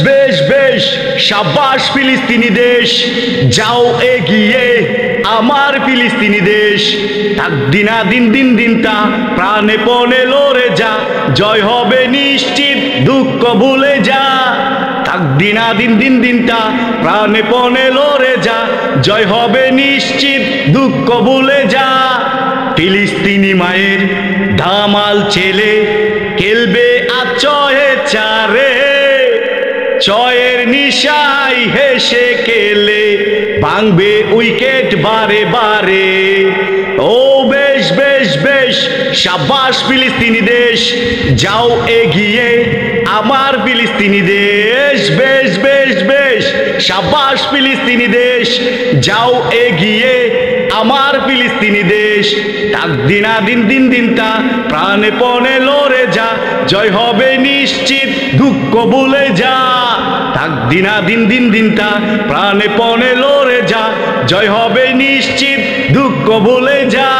বেশ বেশ শাবাশ ফিলিস্তিনি দেশ, যাও এগিয়ে আমার ফিলিস্তিনি দেশ। থাকবি না দিন দিন দিনটা, প্রাণে পণে লড়ে যা, জয় হবে নিশ্চিত, দুঃখ ভুলে যা। থাকবি না দিন দিন দিনটা, প্রাণে পণে লড়ে যা, জয় হবে নিশ্চিত, দুঃখ ভুলে যা। ফিলিস্তিনি মায়ের ধামাল ছেলে খেলবে আজ জয়ে চারে, জয়ের নিশায় হেসে খেলে ভাঙবে উইকেট বারে বারে। ও বেশ বেশ বেশ শাবাশ ফিলিস্তিনি দেশ, যাও এগিয়ে আমার ফিলিস্তিনি দেশ। বেশ বেশ বেশ শাবাশ ফিলিস্তিনি দেশ, যাও এগিয়ে আমার ফিলিস্তিনি দেশ। থাকবি না দিন দিন দিনটা, প্রাণে পণে লড়ে যা, জয় হবে নিশ্চিত, দুঃখ ভুলে যা। থাকবি না দিন দিন দিনটা, প্রাণে পণে লড়ে যা, জয় হবে নিশ্চিত, দুঃখ ভুলে যা।